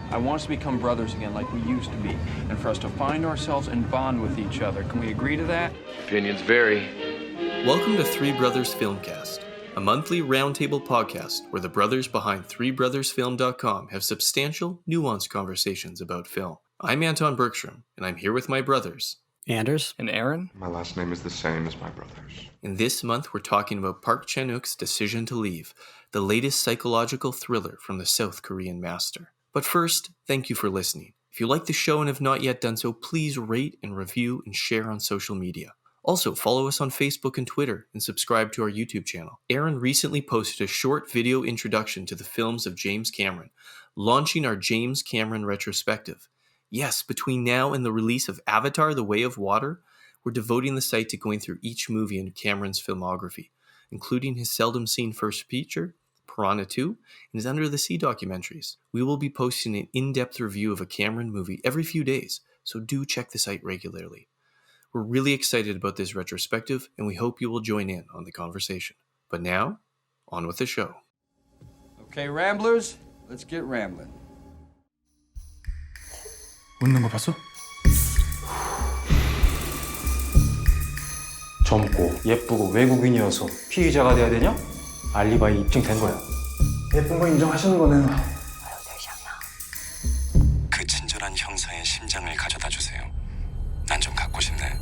I want us to become brothers again like we used to be, and for us to find ourselves and bond with each other. Can we agree to that? Opinions vary. Welcome to Three Brothers Filmcast, a monthly roundtable podcast where the brothers behind threebrothersfilm.com have substantial, nuanced conversations about film. I'm Anton Bergstrom, and I'm here with my brothers, Anders And Aaron? My last name is the same as my brother's. and this month we're talking about Park Chan-wook's Decision to Leave, the latest psychological thriller from the South Korean master. But first, thank you for listening. If you like the show and have not yet done so, please rate and review and share on social media. Also, follow us on Facebook and Twitter, and subscribe to our YouTube channel. Aaron recently posted a short video introduction to the films of James Cameron, launching our James Cameron retrospective. Yes, between now and the release of Avatar: The Way of Water, we're devoting the site to going through each movie in Cameron's filmography, including his seldom-seen first feature, Piranha 2, and his Under the Sea documentaries. We will be posting an in-depth review of a Cameron movie every few days, so do check the site regularly. We're really excited about this retrospective, and we hope you will join in on the conversation. But now, on with the show. Okay, Ramblers, let's get rambling. 웃는 거 봤어? 젊고 예쁘고 외국인이어서 피의자가 돼야 되냐? 알리바이 입증된 거야. 예쁜 거 인정하시는 거네요. 그 친절한 형사의 심장을 가져다 주세요. 난 좀 갖고 싶네.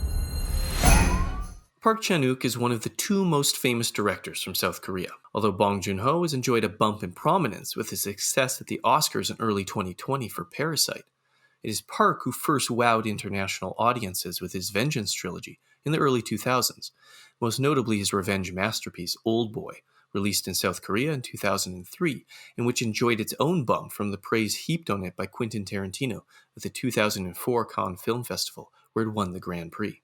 Park Chan-wook is one of the two most famous directors from South Korea, although Bong Joon-ho has enjoyed a bump in prominence with his success at the Oscars in early 2020 for Parasite. It is Park who first wowed international audiences with his Vengeance trilogy in the early 2000s, most notably his revenge masterpiece Oldboy, released in South Korea in 2003, and which enjoyed its own bump from the praise heaped on it by Quentin Tarantino at the 2004 Cannes Film Festival, where it won the Grand Prix.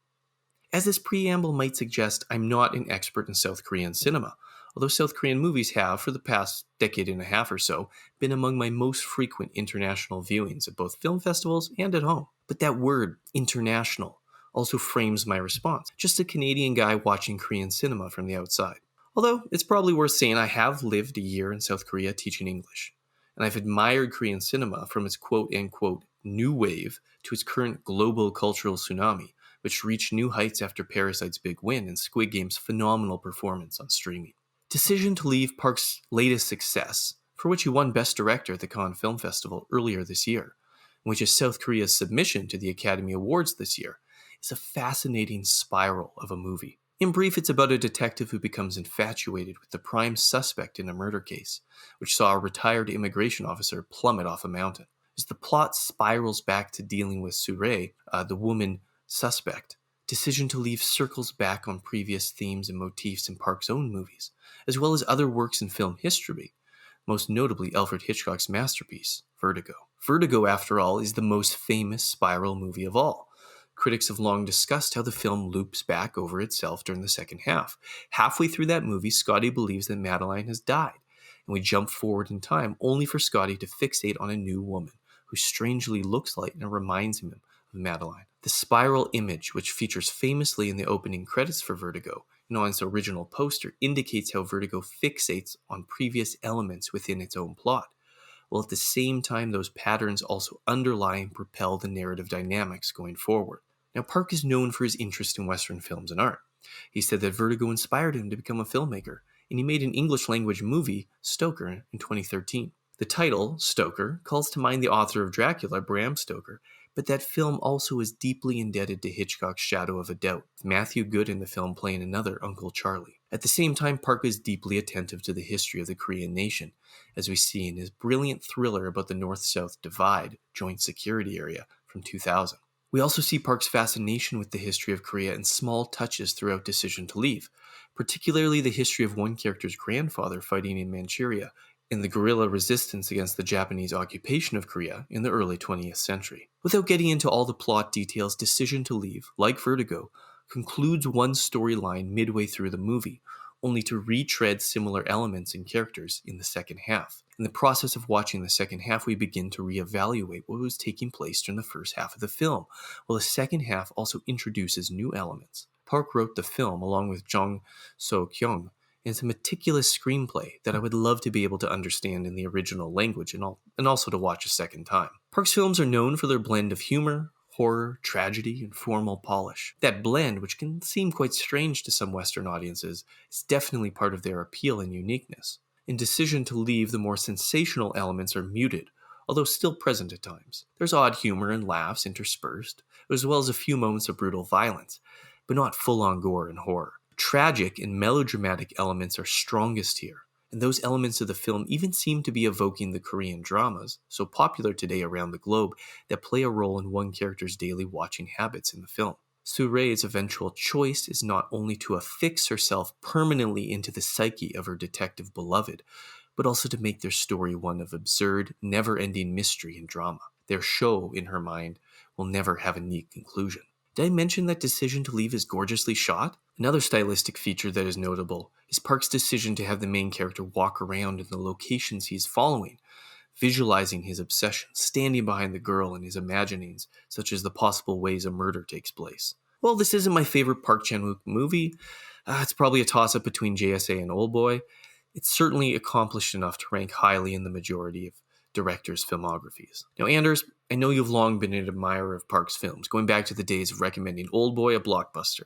As this preamble might suggest, I'm not an expert in South Korean cinema, although South Korean movies have, for the past decade and a half or so, been among my most frequent international viewings at both film festivals and at home. But that word, international, also frames my response, just a Canadian guy watching Korean cinema from the outside. Although, it's probably worth saying I have lived a year in South Korea teaching English, and I've admired Korean cinema from its quote-unquote new wave to its current global cultural tsunami, which reached new heights after Parasite's big win and SQUID GAME's phenomenal performance on streaming. Decision to Leave, Park's latest success, for which he won Best Director at the Cannes Film Festival earlier this year, and which is South Korea's submission to the Academy Awards this year, is a fascinating spiral of a movie. In brief, it's about a detective who becomes infatuated with the prime suspect in a murder case, which saw a retired immigration officer plummet off a mountain. As the plot spirals back to dealing with Sure, the woman suspect, Decision to Leave circles back on previous themes and motifs in Park's own movies, as well as other works in film history, most notably Alfred Hitchcock's masterpiece, Vertigo. Vertigo, after all, is the most famous spiral movie of all. Critics have long discussed how the film loops back over itself during the second half. Halfway through that movie, Scotty believes that Madeline has died, and we jump forward in time only for Scotty to fixate on a new woman who strangely looks like and reminds him of Madeline. The spiral image, which features famously in the opening credits for Vertigo and on its original poster, indicates how Vertigo fixates on previous elements within its own plot, while at the same time those patterns also underlie and propel the narrative dynamics going forward. Now, Park is known for his interest in Western films and art. He said that Vertigo inspired him to become a filmmaker, and he made an English-language movie, Stoker, in 2013. The title, Stoker, calls to mind the author of Dracula, Bram Stoker, but that film also is deeply indebted to Hitchcock's Shadow of a Doubt, with Matthew Good in the film playing another Uncle Charlie. At the same time, Park is deeply attentive to the history of the Korean nation, as we see in his brilliant thriller about the North-South Divide, Joint Security Area, from 2000. We also see Park's fascination with the history of Korea in small touches throughout Decision to Leave, particularly the history of one character's grandfather fighting in Manchuria and the guerrilla resistance against the Japanese occupation of Korea in the early 20th century. Without getting into all the plot details, Decision to Leave, like Vertigo, concludes one storyline midway through the movie, only to retread similar elements and characters in the second half. In the process of watching the second half, we begin to reevaluate what was taking place during the first half of the film, while the second half also introduces new elements. Park wrote the film along with Jung So-kyung and it's a meticulous screenplay that I would love to be able to understand in the original language and also to watch a second time. Park's films are known for their blend of humor, horror, tragedy, and formal polish. That blend, which can seem quite strange to some Western audiences, is definitely part of their appeal and uniqueness. In Decision to Leave, the more sensational elements are muted, although still present at times. There's odd humor and laughs interspersed, as well as a few moments of brutal violence, but not full-on gore and horror. Tragic and melodramatic elements are strongest here, and those elements of the film even seem to be evoking the Korean dramas, so popular today around the globe, that play a role in one character's daily watching habits in the film. Soo-rae's eventual choice is not only to affix herself permanently into the psyche of her detective beloved, but also to make their story one of absurd, never-ending mystery and drama. Their show, in her mind, will never have a neat conclusion. Did I mention that Decision to Leave is gorgeously shot? Another stylistic feature that is notable is Park's decision to have the main character walk around in the locations he is following, visualizing his obsession, standing behind the girl in his imaginings, such as the possible ways a murder takes place. Well, this isn't my favorite Park Chan-wook movie. It's probably a toss-up between JSA and Oldboy. It's certainly accomplished enough to rank highly in the majority of directors' filmographies. Now, Anders, I know you've long been an admirer of Park's films, going back to the days of recommending Oldboy, a blockbuster.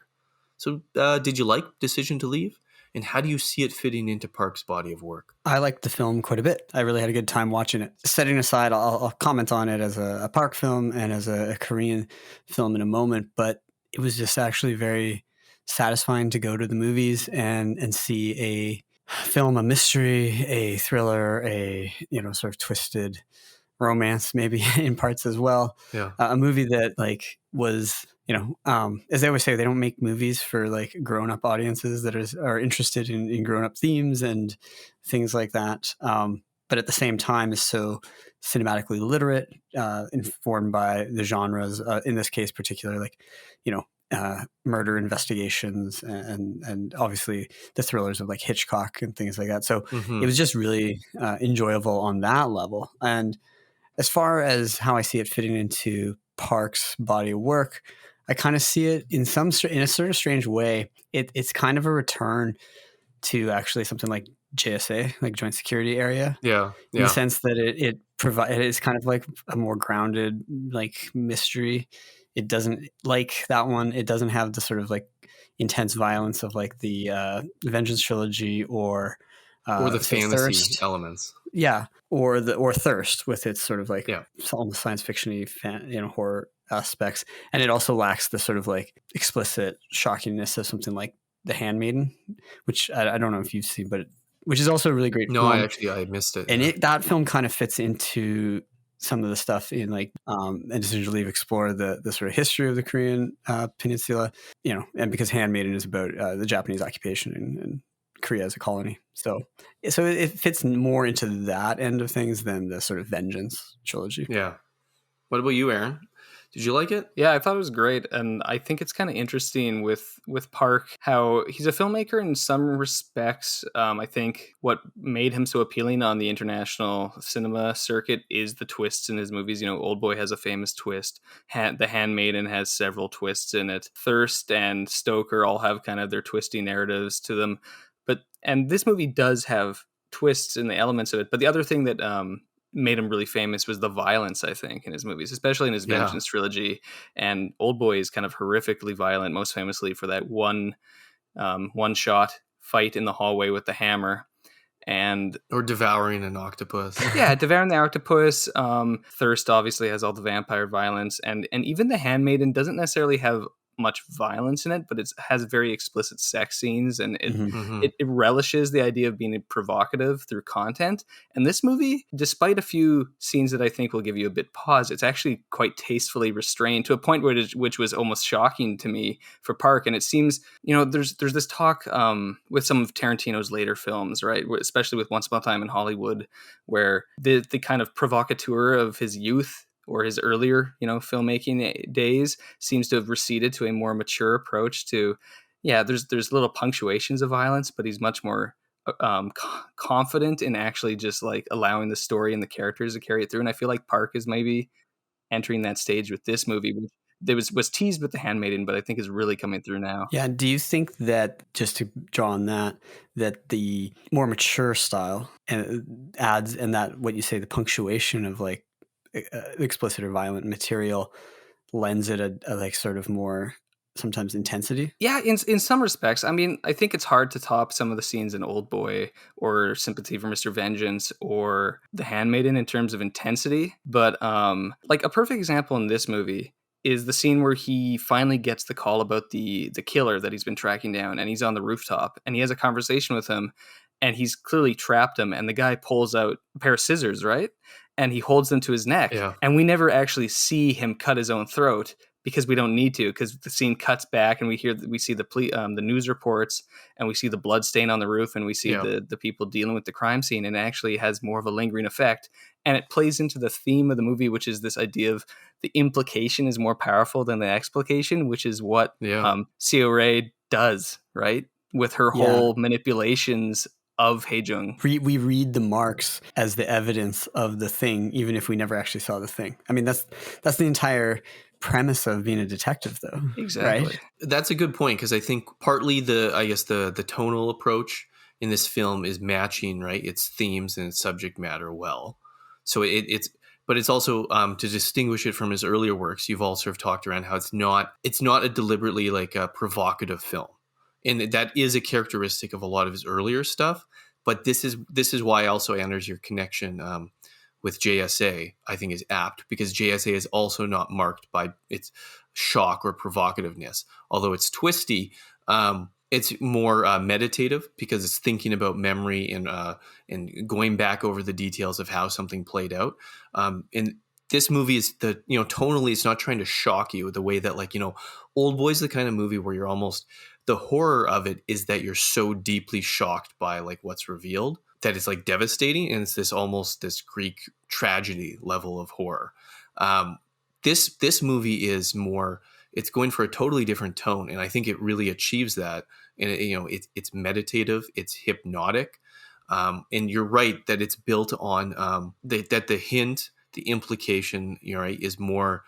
So, did you like Decision to Leave? And how do you see it fitting into Park's body of work? I liked the film quite a bit. I really had a good time watching it. Setting aside, I'll comment on it as a Park film and as a Korean film in a moment, but it was just actually very satisfying to go to the movies and see a film, a mystery, a thriller, a sort of twisted romance maybe in parts as well. Yeah. A movie that was, as they always say, they don't make movies for grown-up audiences that are interested in grown-up themes and things like that. But at the same time is so cinematically literate, informed by the genres, in this case particularly, murder investigations and obviously the thrillers of Hitchcock and things like that. So it was just really enjoyable on that level. And as far as how I see it fitting into Park's body of work, I kind of see it in a sort of strange way. It's kind of a return to actually something like JSA, like Joint Security Area. Yeah. In the sense that it's kind of like a more grounded mystery. It doesn't, like that one, it doesn't have the sort of intense violence of the Vengeance trilogy or the fantasy Thirst. elements. Yeah, or Thirst with its sort of almost science fiction-y horror aspects, and it also lacks the sort of explicit shockingness of something like The Handmaiden, which I don't know if you've seen, but which is also a really great film. I missed it. And that film kind of fits into some of the stuff in and Decision to Leave explore the sort of history of the Korean peninsula, and because Handmaiden is about the Japanese occupation in Korea as a colony. So it fits more into that end of things than the sort of Vengeance trilogy. Yeah. What about you, Aaron? Did you like it? Yeah, I thought it was great. And I think it's kind of interesting with Park, how he's a filmmaker in some respects. I think what made him so appealing on the international cinema circuit is the twists in his movies. Oldboy has a famous twist. The Handmaiden has several twists in it. Thirst and Stoker all have kind of their twisty narratives to them. And this movie does have twists in the elements of it. But the other thing that made him really famous was the violence, I think, in his movies, especially in his Vengeance trilogy. And Oldboy is kind of horrifically violent, most famously for that one shot fight in the hallway with the hammer. Or devouring an octopus. Yeah, devouring the octopus. Thirst obviously has all the vampire violence. And even The Handmaiden doesn't necessarily have much violence in it, but it has very explicit sex scenes, and it relishes the idea of being provocative through content. And this movie, despite a few scenes that I think will give you a bit pause, it's actually quite tastefully restrained to a point which was almost shocking to me for Park. And it seems, there's this talk with some of Tarantino's later films, right, especially with Once Upon a Time in Hollywood, where the kind of provocateur of his youth or his earlier, filmmaking days seems to have receded to a more mature approach to, there's little punctuations of violence, but he's much more confident in actually just allowing the story and the characters to carry it through. And I feel like Park is maybe entering that stage with this movie, which there was teased with The Handmaiden, but I think is really coming through now. Yeah. Do you think that, just to draw on that the more mature style adds, and that what you say, the punctuation of like explicit or violent material lends it a like sort of more sometimes intensity? Yeah, in some respects. I mean, I think it's hard to top some of the scenes in Oldboy or Sympathy for Mr. Vengeance or The Handmaiden in terms of intensity. But like a perfect example in this movie is the scene where he finally gets the call about the killer that he's been tracking down, and he's on the rooftop and he has a conversation with him, and he's clearly trapped him, and the guy pulls out a pair of scissors, right? And he holds them to his neck. Yeah. And we never actually see him cut his own throat, because we don't need to, because the scene cuts back and we see the news reports, and we see the blood stain on the roof, and we see the people dealing with the crime scene, and it actually has more of a lingering effect. And it plays into the theme of the movie, which is this idea of the implication is more powerful than the explication, which is what Seo Rae does, right? With her whole manipulations of Hae-jung. We read the marks as the evidence of the thing, even if we never actually saw the thing. I mean, that's the entire premise of being a detective, though. Exactly. Right? That's a good point, because I think partly the tonal approach in this film is matching, right, its themes and its subject matter well. So it's also to distinguish it from his earlier works. You've all sort of talked around how it's not a deliberately like a provocative film, and that is a characteristic of a lot of his earlier stuff. But this is why also Anders, your connection with JSA, I think, is apt, because JSA is also not marked by its shock or provocativeness. Although it's twisty, it's more meditative, because it's thinking about memory and going back over the details of how something played out. And this movie is tonally, it's not trying to shock you the way that, like, Oldboy's the kind of movie where you're almost, the horror of it is that you're so deeply shocked by like what's revealed that it's like devastating, and it's this Greek tragedy level of horror. This movie is more, it's going for a totally different tone, and I think it really achieves that. And it's meditative, it's hypnotic, and you're right that it's built on that the hint, the implication, right, is more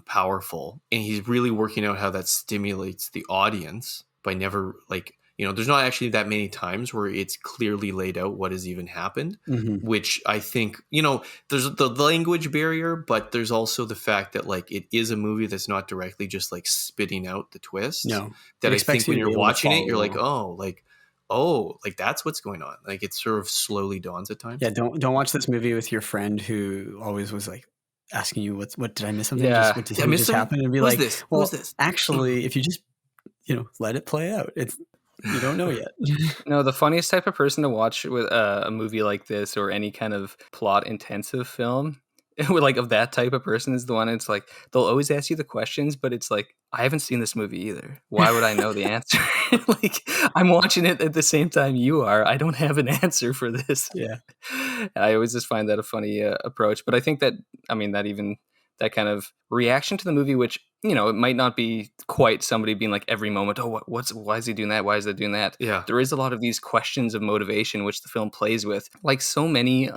powerful, and he's really working out how that stimulates the audience by never, like, there's not actually that many times where it's clearly laid out what has even happened, which I think, there's the language barrier, but there's also the fact that, like, it is a movie that's not directly just like spitting out the twist. No, that I think when you're watching it, you're like, like that's what's going on. Like, it sort of slowly dawns at times. Yeah, don't watch this movie with your friend who always was like asking you, what did I miss something? Yeah. What just happened? And be Who's like, this? well, Who's this? actually, if you just let it play out, you don't know yet. No, the funniest type of person to watch with a movie like this, or any kind of plot intensive film, like of that type of person, is the one. It's like they'll always ask you the questions, but it's like, I haven't seen this movie either. Why would I know the answer? Like, I'm watching it at the same time you are. I don't have an answer for this. Yeah. I always just find that a funny approach. But I think that, that kind of reaction to the movie, which, it might not be quite somebody being like every moment, why is he doing that? Why is he doing that? Yeah. There is a lot of these questions of motivation, which the film plays with. Like so many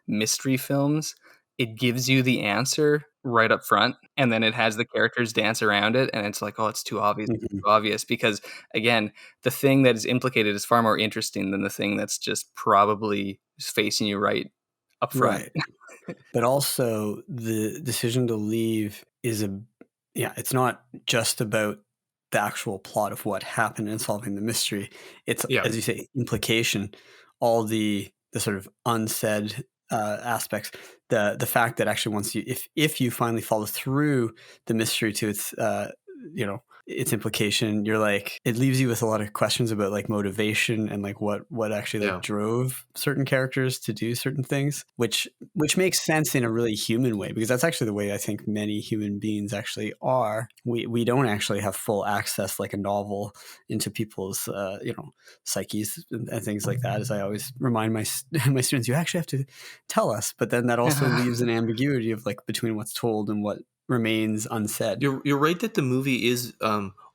mystery films, it gives you the answer right up front, and then it has the characters dance around it, and it's like, it's too obvious, too obvious, because again, the thing that is implicated is far more interesting than the thing that's just probably facing you right up front. Right. But also the decision to leave is it's not just about the actual plot of what happened and solving the mystery. It's, as you say, implication, all the sort of unsaid aspects, the fact that actually once if you finally follow through the mystery to its its implication, you're like, it leaves you with a lot of questions about like motivation and like what actually like drove certain characters to do certain things, which makes sense in a really human way, because that's actually the way I think many human beings actually are. We don't actually have full access like a novel into people's psyches and things like that. As I always remind my students, you actually have to tell us, but then that also leaves an ambiguity of like between what's told and what remains unsaid. You're right that the movie is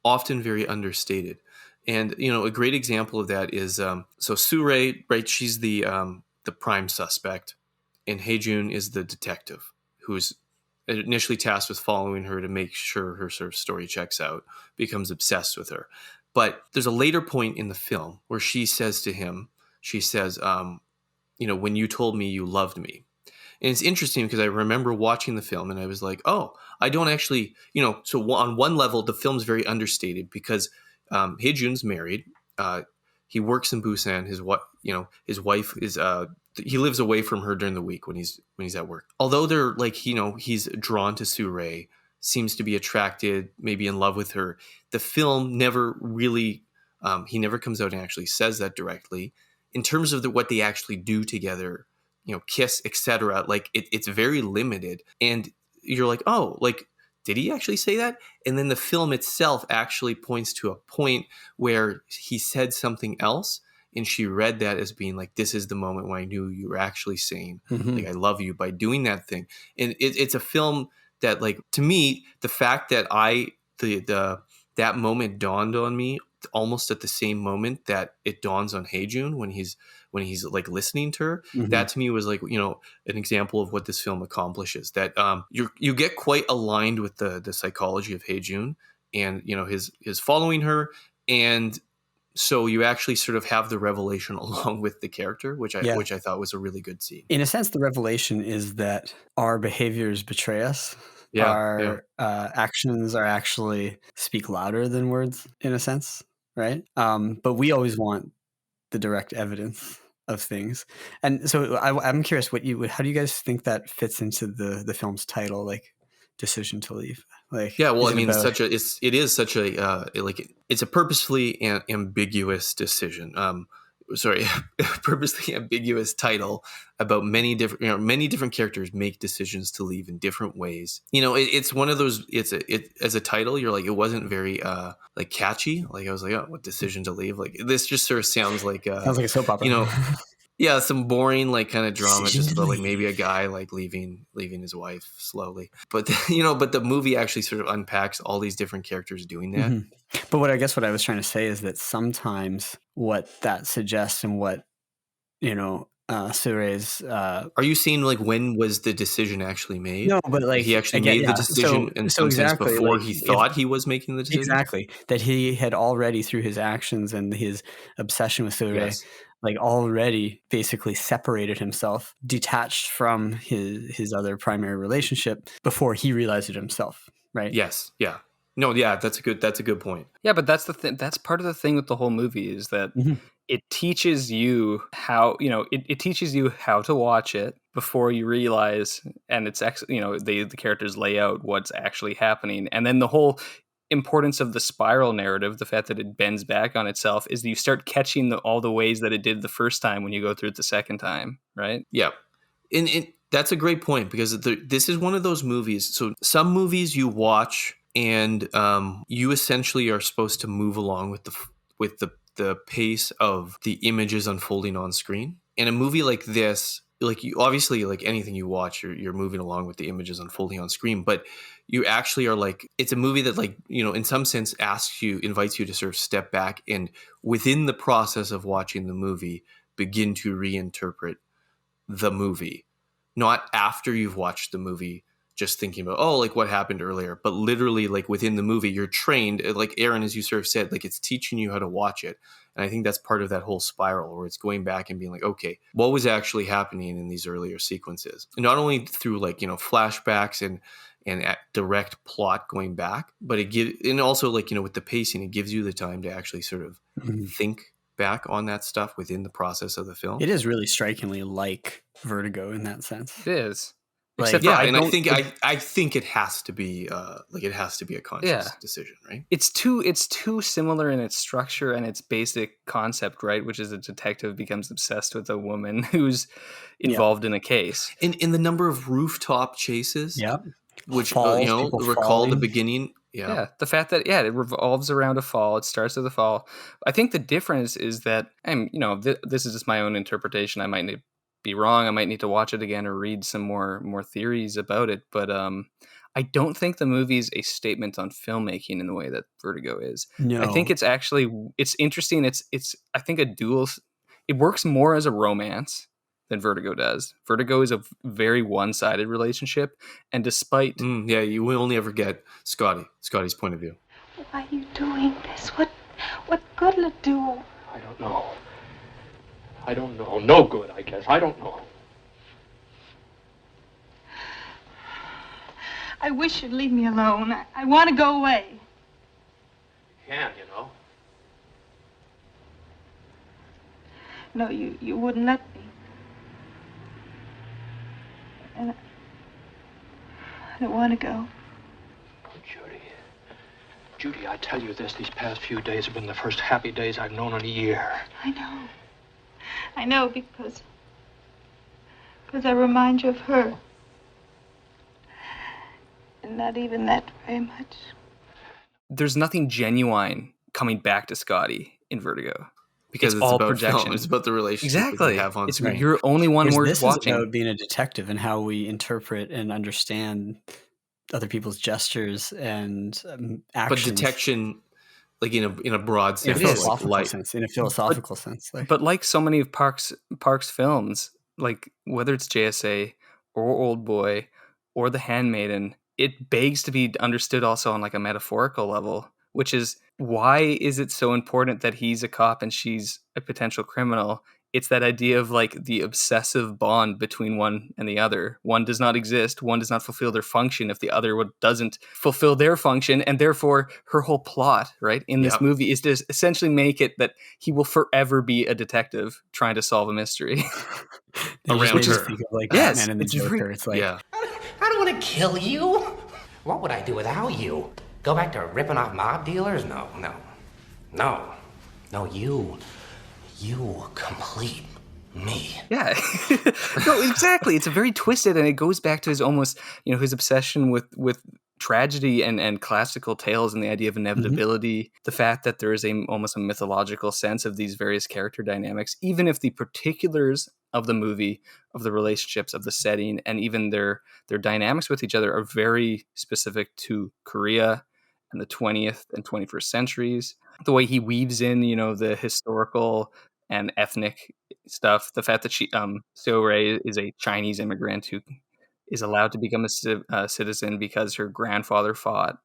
often very understated, and a great example of that is so Soo-rae, right? She's the prime suspect, and Hae-jun is the detective who's initially tasked with following her to make sure her sort of story checks out, becomes obsessed with her. But there's a later point in the film where she says to him, when you told me you loved me. And it's interesting because I remember watching the film and I was like, oh, I don't actually, so on one level, the film's very understated because Hae-jun's married. He works in Busan. His wife is, he lives away from her during the week when he's at work. Although they're like, he's drawn to Soo-rae, seems to be attracted, maybe in love with her. The film never really, he never comes out and actually says that directly. In terms of what they actually do together, kiss, etc. Like it's very limited, and you're like, oh, like did he actually say that? And then the film itself actually points to a point where he said something else, and she read that as being like, this is the moment when I knew you were actually saying like I love you by doing that thing. And it's a film that, like, to me, the fact that that moment dawned on me almost at the same moment that it dawns on Hae-jun when he's like listening to her. That to me was like, an example of what this film accomplishes, that you get quite aligned with the psychology of Hae-jun and his following her, and so you actually sort of have the revelation along with the character, which I thought was a really good scene. In a sense, the revelation is that our behaviors betray us. Our actions are actually speak louder than words, in a sense, right? But we always want the direct evidence of things. And so I'm curious, how do you guys think that fits into the film's title, like Decision to Leave? Like, well, I mean, it's a purposefully ambiguous decision. Purposely ambiguous title about many different characters make decisions to leave in different ways. It's one of those. As a title, you're like, it wasn't very like catchy. Like I was like, oh, what decision to leave? Like this just sort of sounds like sounds like a soap opera. Yeah, some boring like kind of drama just about like maybe a guy like leaving his wife slowly. But but the movie actually sort of unpacks all these different characters doing that. But what I was trying to say is that sometimes what that suggests and what Soo-rae's are you saying like when was the decision actually made? No, but like he actually made the decision in some sense before he thought he was making the decision. Exactly, that he had already, through his actions and his obsession with Soo-rae, like already basically separated himself, detached from his other primary relationship before he realized it himself, right? Yes. Yeah. No, yeah, that's a good point. Yeah, but that's the thing. That's part of the thing with the whole movie is that it teaches you how, it teaches you how to watch it before you realize, and it's actually, the characters lay out what's actually happening. And then the whole importance of the spiral narrative, the fact that it bends back on itself, is that you start catching all the ways that it did the first time when you go through it the second time, right? Yeah. And that's a great point, because this is one of those movies. So some movies you watch and you essentially are supposed to move along with the pace of the images unfolding on screen. In a movie like this, like you obviously, like anything you watch, you're moving along with the images unfolding on screen, but you actually are like, it's a movie that, like, in some sense invites you to sort of step back and within the process of watching the movie begin to reinterpret the movie, not after you've watched the movie just thinking about, oh, like what happened earlier, but literally like within the movie, you're trained, like Aaron, as you sort of said, like it's teaching you how to watch it. And I think that's part of that whole spiral where it's going back and being like, okay, what was actually happening in these earlier sequences? And not only through like, flashbacks and direct plot going back, but and also like, with the pacing, it gives you the time to actually sort of think back on that stuff within the process of the film. It is really strikingly like Vertigo in that sense. It is. Like, I think it has to be a conscious decision, right? It's too similar in its structure and its basic concept, right? Which is a detective becomes obsessed with a woman who's involved in a case. In the number of rooftop chases, which recall the beginning. Yeah, the fact that it revolves around a fall. It starts with a fall. I think the difference is that, this is just my own interpretation. I might be wrong. I might need to watch it again or read some more theories about it. But I don't think the movie's a statement on filmmaking in the way that Vertigo is. No. I think it's interesting. It's I think a dual. It works more as a romance than Vertigo does. Vertigo is a very one-sided relationship, and despite you will only ever get Scotty's point of view. Why are you doing this? What good will it do? I don't know. No good, I guess. I don't know. I wish you'd leave me alone. I want to go away. You can't, you know. No, you wouldn't let me. And I don't want to go. Oh, Judy, I tell you this, these past few days have been the first happy days I've known in a year. I know because I remind you of her. And not even that very much. There's nothing genuine coming back to Scotty in Vertigo. Because it's all about projection. Film. It's about the relationship exactly. they have on screen. You're only one worth this watching. Is about being a detective and how we interpret and understand other people's gestures and actions. But detection, like in a broad sense, in a philosophical sense. But like so many of Park's films, like whether it's JSA or Oldboy or The Handmaiden, it begs to be understood also on like a metaphorical level, which is, why is it so important that he's a cop and she's a potential criminal? It's that idea of like the obsessive bond between one and the other. One does not exist. One does not fulfill their function if the other one doesn't fulfill their function. And therefore her whole plot, right, in this movie is to essentially make it that he will forever be a detective trying to solve a mystery. Around her. Like yes. Batman and the Joker. It's like, I don't want to kill you. What would I do without you? Go back to ripping off mob dealers? No. You complete me. Yeah. No, exactly. It's a very twisted, and it goes back to his almost, his obsession with tragedy and classical tales and the idea of inevitability, the fact that there is almost a mythological sense of these various character dynamics, even if the particulars of the movie, of the relationships, of the setting, and even their dynamics with each other are very specific to Korea and the 20th and 21st centuries. The way he weaves in, the historical and ethnic stuff, the fact that Seo Rei is a Chinese immigrant who is allowed to become a citizen because her grandfather fought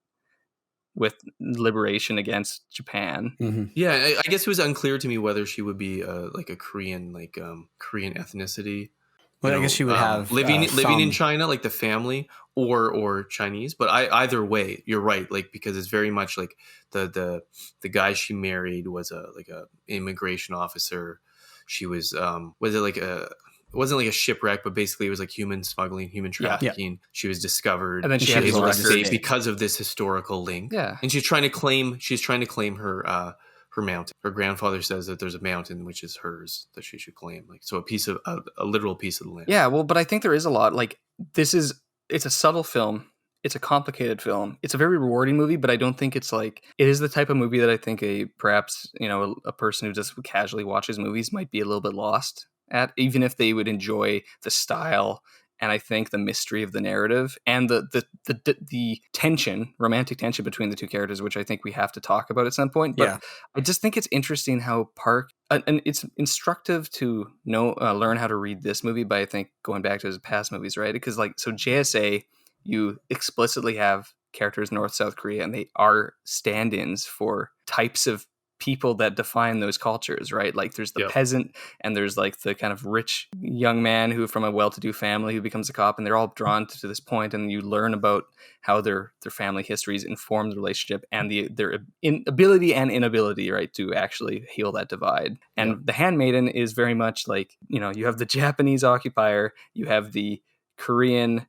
with liberation against Japan. Mm-hmm. Yeah, I guess it was unclear to me whether she would be like a Korean, Korean ethnicity. Well, I guess she would have living in China, like the family, or Chinese. But either way, you're right. Like, because it's very much like the guy she married was a immigration officer. She was it wasn't like a shipwreck, but basically it was like human smuggling, human trafficking. Yeah. She was discovered, and then she was able to escape because of this historical link. Yeah, and she's trying to claim her mountain. Her grandfather says that there's a mountain which is hers that she should claim. Like, so a literal piece of the land. Yeah, well, but I think there is a lot. Like, it's a subtle film. It's a complicated film. It's a very rewarding movie, but I don't think it is the type of movie that I think a person who just casually watches movies might be a little bit lost at, even if they would enjoy the style and I think the mystery of the narrative and the tension, romantic tension between the two characters, which I think we have to talk about at some point. But I just think it's interesting how Park, and it's instructive to learn how to read this movie by, I think, going back to his past movies, right? Because so JSA, you explicitly have characters North, South Korea, and they are stand-ins for types of people that define those cultures, right? Like there's the peasant, and there's like the kind of rich young man who from a well-to-do family who becomes a cop, and they're all drawn to this point, and you learn about how their family histories inform the relationship and their ability and inability, right, to actually heal that divide. And The Handmaiden is very much like, you have the Japanese occupier, you have the Korean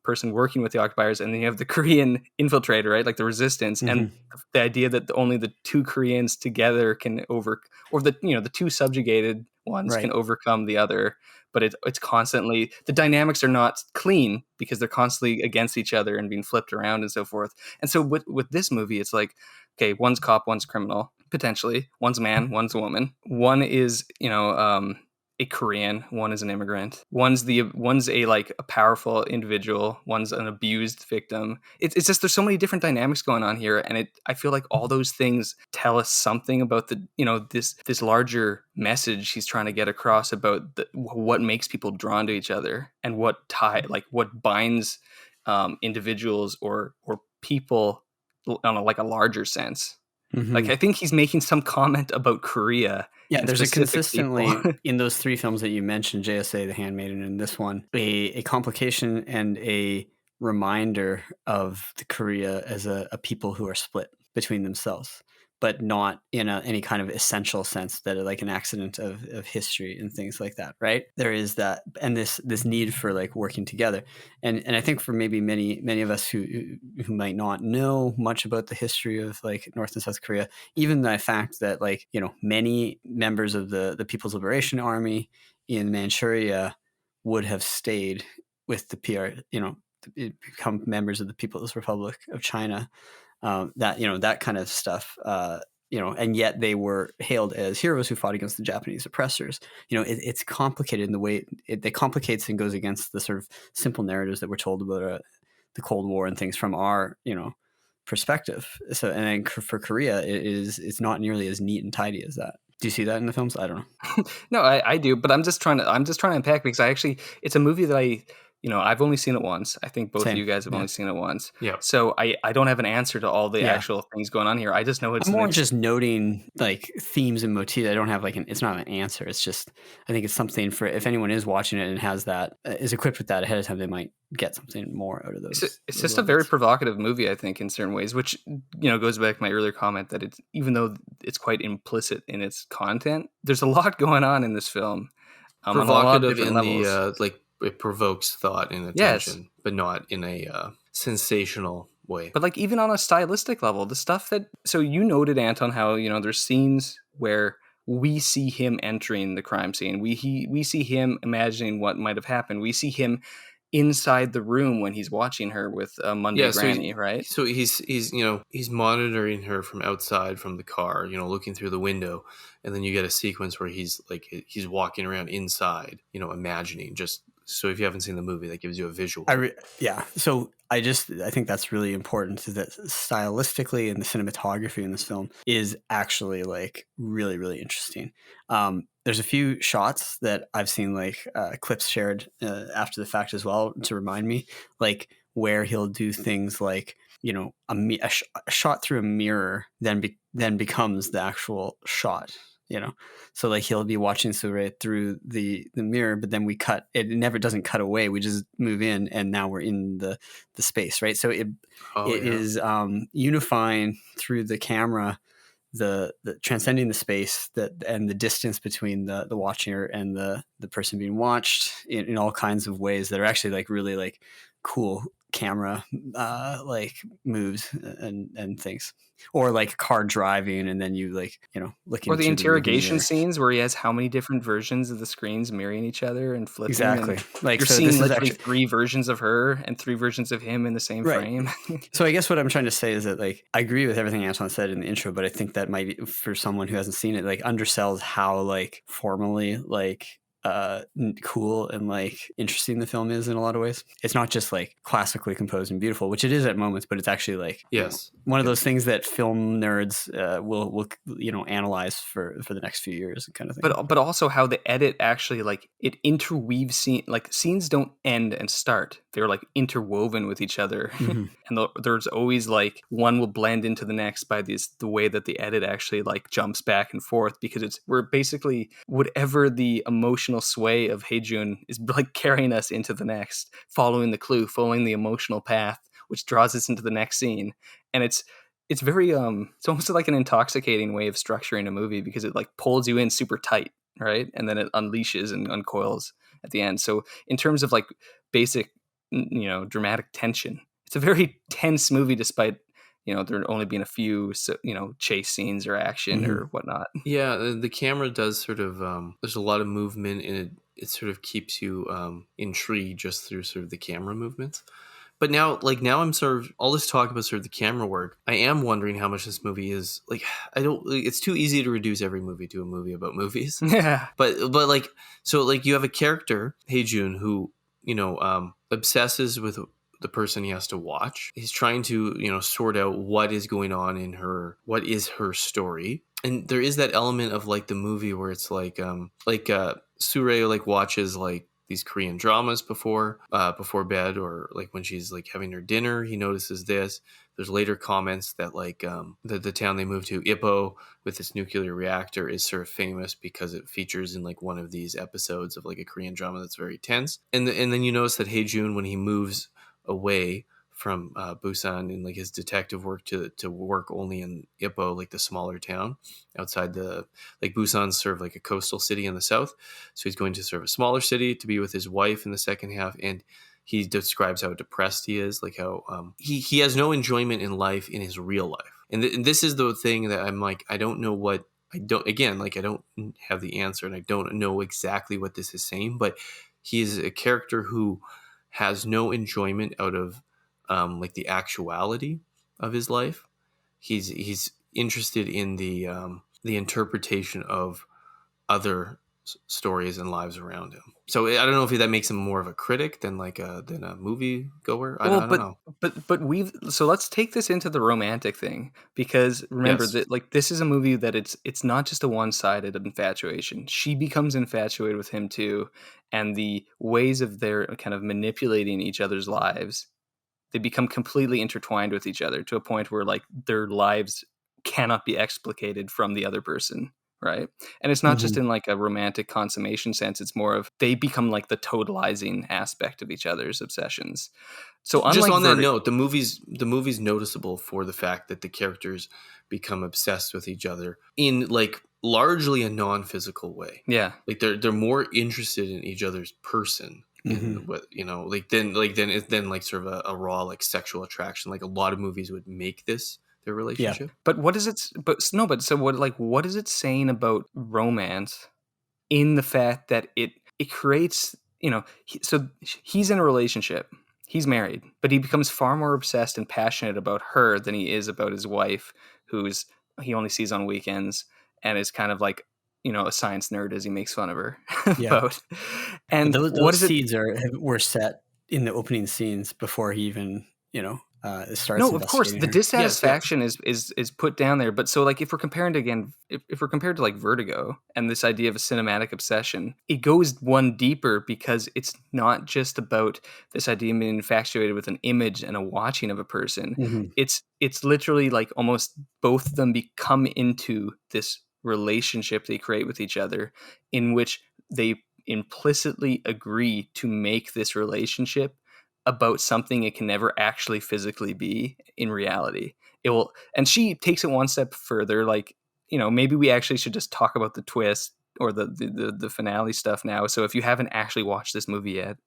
person working with the occupiers, and then you have the Korean infiltrator, right, like the resistance, and the idea that only the two Koreans together can the two subjugated ones can overcome the other. But it's constantly, the dynamics are not clean because they're constantly against each other and being flipped around and so forth. And so with this movie, it's like, okay, one's cop, one's criminal, potentially, one's man, one's woman, one is a a Korean, one is an immigrant, one's a like a powerful individual, one's an abused victim. It's just there's so many different dynamics going on here, and I feel like all those things tell us something about the this larger message he's trying to get across about what makes people drawn to each other and what binds individuals or people on a larger sense. Mm-hmm. Like I think he's making some comment about Korea. Yeah, there's a consistently people. in those three films that you mentioned, JSA, The Handmaiden, and this one, a complication and a reminder of the Korea as a people who are split between themselves, but not in any kind of essential sense that are like an accident of history and things like that, right? There is that, and this need for like working together. And I think for maybe many of us who might not know much about the history of like North and South Korea, even the fact that like, many members of the People's Liberation Army in Manchuria would have stayed with the become members of the People's Republic of China. That kind of stuff, and yet they were hailed as heroes who fought against the Japanese oppressors. It's complicated in the way it complicates and goes against the sort of simple narratives that we're told about the Cold War and things from our, perspective. So, and then for Korea, it's not nearly as neat and tidy as that. Do you see that in the films? I don't know. No, I do, but I'm just trying to unpack because it's a movie that I've only seen it once. I think both of you guys have only seen it once. Yeah. So I don't have an answer to all the actual things going on here. I just know it's more just noting like themes and motifs. I don't have it's not an answer. It's just, I think it's something for if anyone is watching it and has that, is equipped with that ahead of time, they might get something more out of those. It's just a very provocative movie, I think, in certain ways, which, goes back to my earlier comment that it's, even though it's quite implicit in its content, there's a lot going on in this film. Provocative in the, it provokes thought and attention, but not in a sensational way. But like even on a stylistic level, the stuff that, so you noted, Anton, how, there's scenes where we see him entering the crime scene. We see him imagining what might have happened. We see him inside the room when he's watching her with Monday Granny, right? So he's monitoring her from outside from the car, looking through the window, and then you get a sequence where he's walking around inside, imagining. Just so if you haven't seen the movie, that gives you a visual. So I think that's really important, that stylistically and the cinematography in this film is actually like really, really interesting. There's a few shots that I've seen clips shared after the fact as well to remind me, like where he'll do things like, a shot through a mirror then becomes the actual shot. So like he'll be watching Sure through the mirror, but then we cut. It never doesn't cut away. We just move in, and now we're in the space, right? So it is unifying through the camera, the transcending the space and the distance between the watcher and the person being watched in all kinds of ways that are actually like really like cool camera moves and things, or like car driving and then you looking, or the interrogation scenes where he has how many different versions of the screens mirroring each other and flipping. Exactly. Like you're seeing literally three versions of her and three versions of him in the same frame. So I guess what I'm trying to say is that like I agree with everything Anton said in the intro, but I think that might be, for someone who hasn't seen it, like undersells how like formally cool and like interesting the film is in a lot of ways. It's not just like classically composed and beautiful, which it is at moments, but it's actually like one of those things that film nerds will analyze for the next few years kind of thing. But also how the edit actually like it interweaves scenes don't end and start. They're like interwoven with each other. Mm-hmm. And there's always like one will blend into the next by the way that the edit actually like jumps back and forth, because we're basically whatever the emotional sway of Hae-jun is like carrying us into the next, following the clue, following the emotional path, which draws us into the next scene. And it's very it's almost like an intoxicating way of structuring a movie, because it like pulls you in super tight, right? And then it unleashes and uncoils at the end. So in terms of like basic dramatic tension, it's a very tense movie, despite there only being a few chase scenes or action or whatnot. Yeah, the camera does sort of there's a lot of movement, and it sort of keeps you intrigued just through sort of the camera movements. But now I'm sort of all this talk about sort of the camera work. I am wondering how much this movie is like. It's too easy to reduce every movie to a movie about movies. Yeah. But like, so like you have a character, Hae-jun, who obsesses with the person he has to watch. He's trying to sort out what is going on in her, what is her story. And there is that element of like the movie where it's like Sure like watches like these Korean dramas before bed, or like when she's like having her dinner, he notices this. There's later comments that like the town they moved to, Ippo, with this nuclear reactor, is sort of famous because it features in like one of these episodes of like a Korean drama that's very tense. And then you notice that Hae-jun, when he moves away from Busan and like his detective work to work only in Ippo, like the smaller town outside the, like Busan's sort of like a coastal city in the south. So he's going to sort of a smaller city to be with his wife in the second half. And he describes how depressed he is, like how he has no enjoyment in life in his real life. And this is the thing that I'm like, I don't have the answer, and I don't know exactly what this is saying, but he is a character who has no enjoyment out of like the actuality of his life. He's interested in the interpretation of other stories and lives around him. So I don't know if that makes him more of a critic than a movie goer. I don't know. But so let's take this into the romantic thing, because remember that like this is a movie that it's not just a one-sided infatuation. She becomes infatuated with him too, and the ways of their kind of manipulating each other's lives, they become completely intertwined with each other to a point where like their lives cannot be explicated from the other person. Right. And it's not just in like a romantic consummation sense. It's more of they become like the totalizing aspect of each other's obsessions. So just on that note, the movie's noticeable for the fact that the characters become obsessed with each other in like largely a non-physical way. Yeah. Like they're more interested in each other's person. In what then like sort of a raw like sexual attraction. Like a lot of movies would make this their relationship. Yeah. But what is it? What is it saying about romance in the fact that it creates, so he's in a relationship, he's married, but he becomes far more obsessed and passionate about her than he is about his wife, he only sees on weekends and is kind of like, a science nerd, as he makes fun of her. about. And those seeds were set in the opening scenes before he even, starts. No, of course, the dissatisfaction is put down there. But so, like, if we're comparing to like Vertigo and this idea of a cinematic obsession, it goes one deeper, because it's not just about this idea of being infatuated with an image and a watching of a person. It's literally like almost both of them become into this relationship they create with each other, in which they implicitly agree to make this relationship about something it can never actually physically be in reality. It will, and she takes it one step further. Like, maybe we actually should just talk about the twist or the finale stuff now. So if you haven't actually watched this movie yet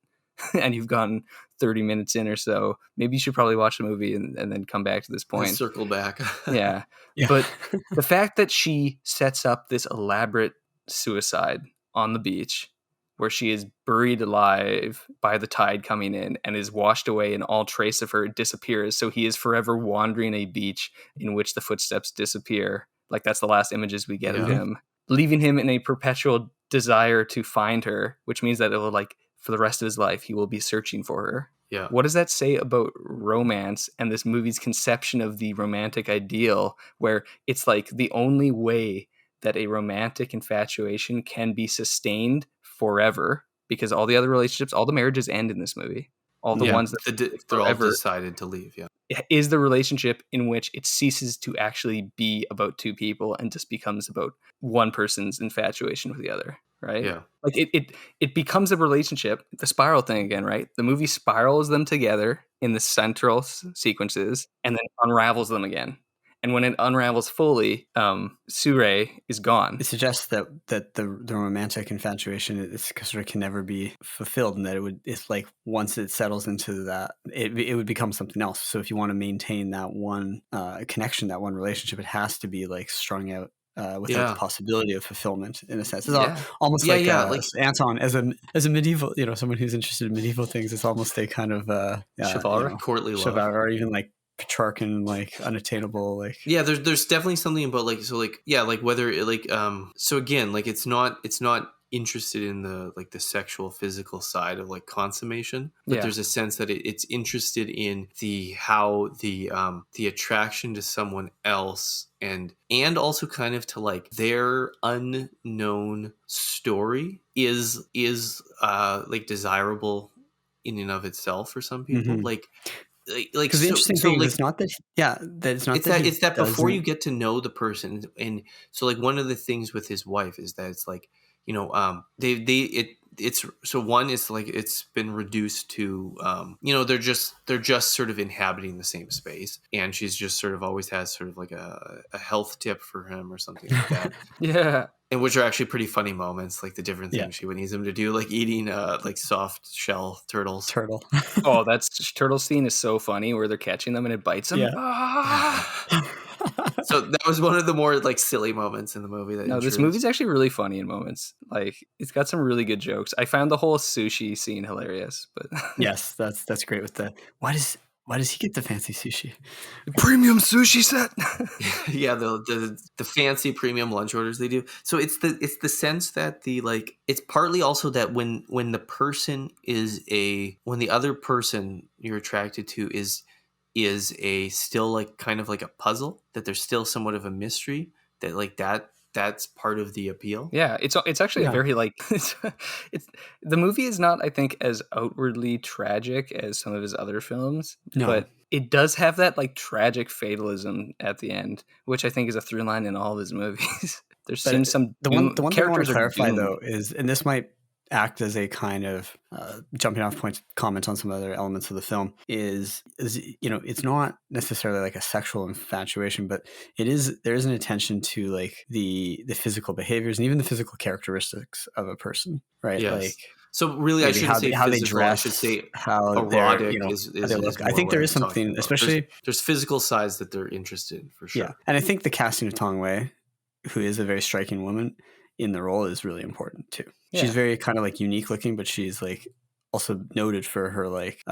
and you've gotten 30 minutes in or so, maybe you should probably watch the movie and then come back to this point. And circle back. Yeah. But the fact that she sets up this elaborate suicide on the beach, where she is buried alive by the tide coming in and is washed away, and all trace of her disappears. So he is forever wandering a beach in which the footsteps disappear. Like, that's the last images we get of him, leaving him in a perpetual desire to find her, which means that it will, like, for the rest of his life, he will be searching for her. Yeah. What does that say about romance and this movie's conception of the romantic ideal, where it's like the only way that a romantic infatuation can be sustained forever, because all the other relationships, all the marriages end in this movie. All the ones that they're all decided to leave. Yeah. Is the relationship in which it ceases to actually be about two people and just becomes about one person's infatuation with the other. Right. Yeah. Like it becomes a relationship, the spiral thing again, right? The movie spirals them together in the central sequences and then unravels them again. And when it unravels fully, Sure is gone. It suggests that the romantic infatuation sort of can never be fulfilled, and that it's like once it settles into that, it would become something else. So if you want to maintain that one connection, that one relationship, it has to be like strung out without the possibility of fulfillment, in a sense. It's Yeah. almost Yeah, like Anton as a medieval, someone who's interested in medieval things. It's almost a kind of chivalry, courtly love, chivalry, or even like Petrarchan, like unattainable, like there's definitely something about whether it, so again, like it's not interested in the the sexual physical side of like consummation, but there's a sense that it's interested in how the attraction to someone else and also kind of to like their unknown story is like desirable in and of itself for some people. Mm-hmm. Like because the interesting thing is not that it's that before you get to know the person, and so like one of the things with his wife is that it's like one is like it's been reduced to they're just sort of inhabiting the same space, and she's just sort of always has sort of like a health tip for him or something like that. Yeah. And which are actually pretty funny moments, like the different things she would need him to do, like eating like soft shell turtles. Oh, that's turtle scene is so funny where they're catching them and it bites them. Yeah. So that was one of the more like silly moments in the movie. This movie's actually really funny in moments. Like it's got some really good jokes. I found the whole sushi scene hilarious, but yes, that's great with the why does he get the fancy sushi? Premium sushi set. Yeah, the fancy premium lunch orders they do. So it's the sense that it's partly also that when the other person you're attracted to is a still like kind of like a puzzle, that there's still somewhat of a mystery, that like that's part of the appeal. Yeah, it's actually a very like it's the movie is not, I think, as outwardly tragic as some of his other films, but it does have that like tragic fatalism at the end, which I think is a through line in all of his movies. There seems some the one thing I want characters to clarify doomed. though is, and this might act as a kind of jumping off point comment on some other elements of the film, is it's not necessarily like a sexual infatuation, but there is an attention to like the physical behaviors and even the physical characteristics of a person, right? Yes. Like, so really, I shouldn't say how physical, they dress, I should say how erotic is I think there is something, especially there's physical sides that they're interested in, for sure. Yeah, and I think the casting of Tong Wei, who is a very striking woman in the role, is really important too. Yeah. She's very kind of like unique looking, but she's like also noted for her like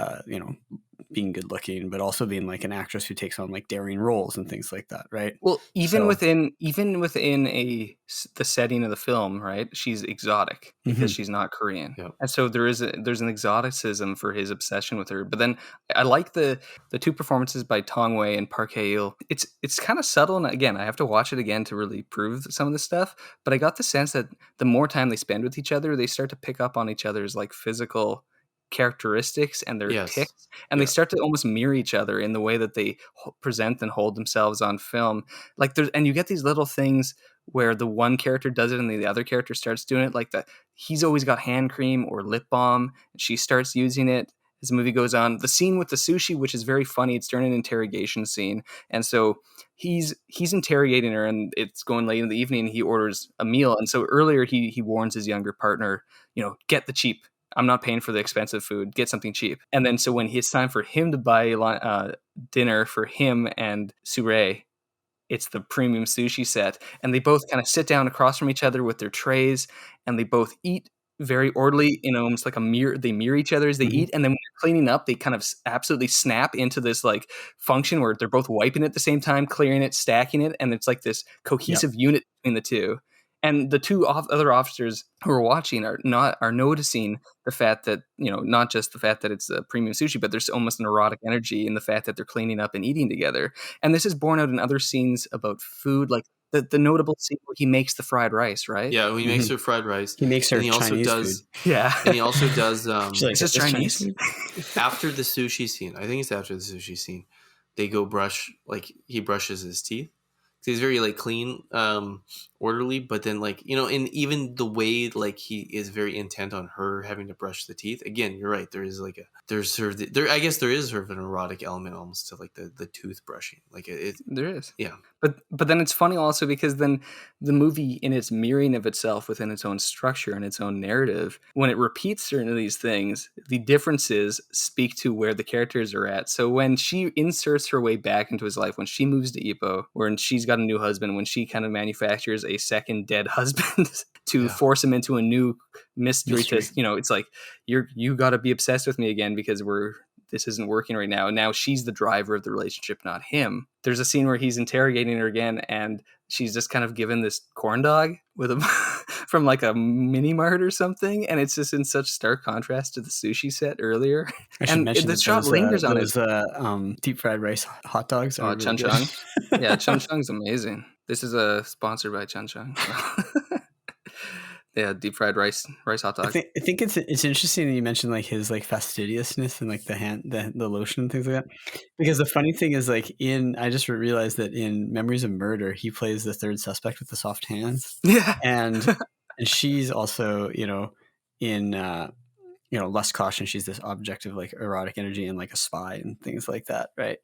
being good looking, but also being like an actress who takes on like daring roles and things like that, right? Well, even within the setting of the film, right? She's exotic because she's not Korean, and so there's an exoticism for his obsession with her. But then I like the two performances by Tong Wei and Park Hae-il. It's kind of subtle, and again, I have to watch it again to really prove some of this stuff. But I got the sense that the more time they spend with each other, they start to pick up on each other's like physical characteristics and their tics, and they start to almost mirror each other in the way that they present and hold themselves on film. Like and you get these little things where the one character does it and the other character starts doing it. Like he's always got hand cream or lip balm, and she starts using it as the movie goes on. The scene with the sushi, which is very funny, it's during an interrogation scene, and so he's interrogating her, and it's going late in the evening, and he orders a meal, and so earlier he warns his younger partner, get the cheap. I'm not paying for the expensive food. Get something cheap. And then so when it's time for him to buy dinner for him and Sure, it's the premium sushi set. And they both kind of sit down across from each other with their trays, and they both eat very orderly, almost like a mirror. They mirror each other as they eat. And then when they're cleaning up, they kind of absolutely snap into this like function where they're both wiping it at the same time, clearing it, stacking it. And it's like this cohesive unit between the two. And the two other officers who are watching are noticing the fact that, not just the fact that it's a premium sushi, but there's almost an erotic energy in the fact that they're cleaning up and eating together. And this is borne out in other scenes about food, like the notable scene where he makes the fried rice, right? Yeah, when he makes her fried rice. He makes her Chinese food. Yeah. And he also does... Is this Chinese food? After the sushi scene, I think it's after the sushi scene, they go brush, like he brushes his teeth. He's very like clean, orderly, but then like, and even the way like he is very intent on her having to brush the teeth. Again, you're right. There is like I guess there is sort of an erotic element almost to like the tooth brushing. Like there is. Yeah. But then it's funny also because then the movie, in its mirroring of itself within its own structure and its own narrative, when it repeats certain of these things, the differences speak to where the characters are at. So when she inserts her way back into his life, when she moves to Ipoh, when she's got got a new husband, when she kind of manufactures a second dead husband to force him into a new mystery. To, you know, it's like, you got to be obsessed with me again because this isn't working right now. And now she's the driver of the relationship, not him. There's a scene where he's interrogating her again, and she's just kind of given this corn dog with a from like a mini mart or something, and it's just in such stark contrast to the sushi set earlier. And the shot lingers on it. Deep fried rice hot dogs. Oh, Chun Chung. Yeah, Chun Chung's amazing. This is sponsored by Chun Chung. Yeah, deep fried rice hot dogs. I think it's interesting that you mentioned like his like fastidiousness and like the lotion and things like that. Because the funny thing is like I just realized that in Memories of Murder, he plays the third suspect with the soft hands. Yeah. And she's also, you know, in Lust Caution, she's this object of like erotic energy and like a spy and things like that, right?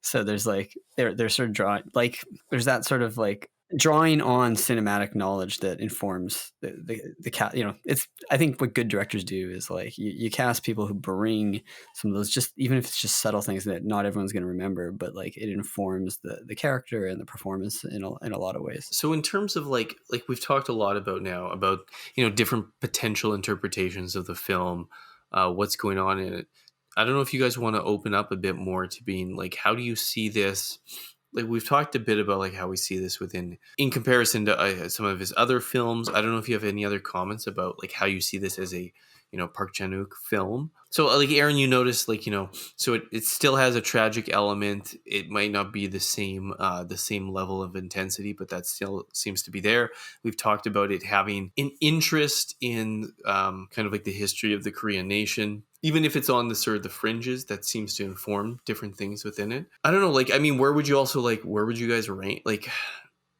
So there's like they're sort of drawing, like there's that sort of like drawing on cinematic knowledge that informs the cast. You know, it's, I think what good directors do is like you cast people who bring some of those, just even if it's just subtle things that not everyone's going to remember, but like it informs the character and the performance in a lot of ways. So in terms of like we've talked a lot about you know, different potential interpretations of the film, what's going on in it. I don't know if you guys want to open up a bit more to being like, how do you see this? Like we've talked a bit about like how we see this in comparison to some of his other films. I don't know if you have any other comments about like how you see this as a, you know, Park Chan-wook film. So like Aaron, you noticed like, you know, so it still has a tragic element. It might not be the same level of intensity, but that still seems to be there. We've talked about it having an interest in kind of like the history of the Korean nation. Even if it's on the sort of the fringes, that seems to inform different things within it. I don't know, like, I mean, where would you guys rank? Like,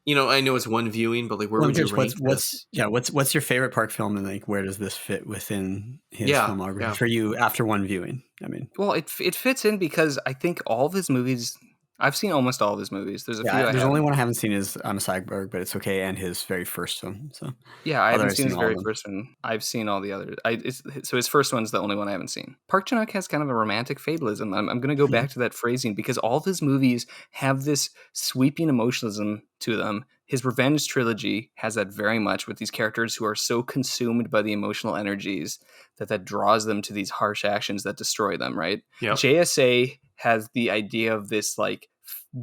you know, I know it's one viewing, but like, where would you rank this? What's your favorite Park film, and like, where does this fit within his filmography for you after one viewing? I mean, well, it fits in because I think all of his movies, I've seen almost all of his movies. There's there's only one I haven't seen is I'm a Cyborg, but it's okay, and his very first film. So yeah, I haven't seen his very first one. I've seen all the others. So his first one's the only one I haven't seen. Park Chan-wook has kind of a romantic fatalism. I'm going to go back to that phrasing because all of his movies have this sweeping emotionalism to them. His Revenge trilogy has that very much, with these characters who are so consumed by the emotional energies that draws them to these harsh actions that destroy them, right? Yep. JSA has the idea of this like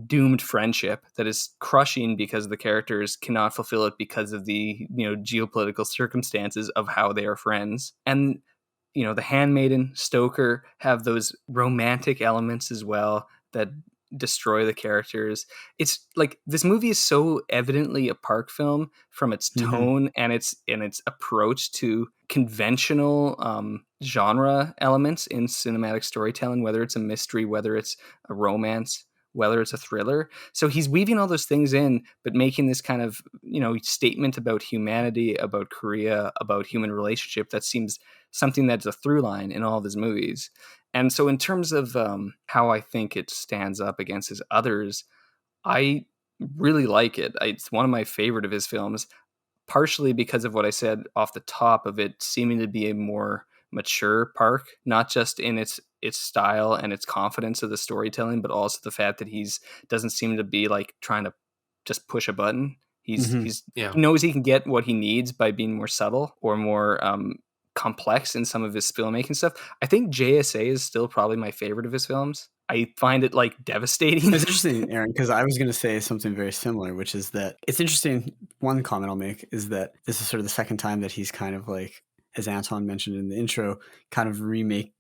doomed friendship that is crushing because the characters cannot fulfill it because of the, you know, geopolitical circumstances of how they are friends. And, you know, The Handmaiden, Stoker have those romantic elements as well that destroy the characters. It's like this movie is so evidently a Park film from its tone and its approach to conventional genre elements in cinematic storytelling, whether it's a mystery, whether it's a romance, whether it's a thriller. So he's weaving all those things in, but making this kind of, you know, statement about humanity, about Korea, about human relationship that seems something that's a through line in all of his movies. And so in terms of how I think it stands up against his others, I really like it. It's one of my favorite of his films, partially because of what I said off the top of it seeming to be a more mature Park, not just in its style and its confidence of the storytelling, but also the fact that he's doesn't seem to be like trying to just push a button. He knows he can get what he needs by being more subtle or more complex in some of his filmmaking stuff. I think JSA is still probably my favorite of his films. I find it like devastating. It's interesting, Aaron, because I was going to say something very similar, which is that it's interesting. One comment I'll make is that this is sort of the second time that he's kind of like, as Anton mentioned in the intro, kind of remaking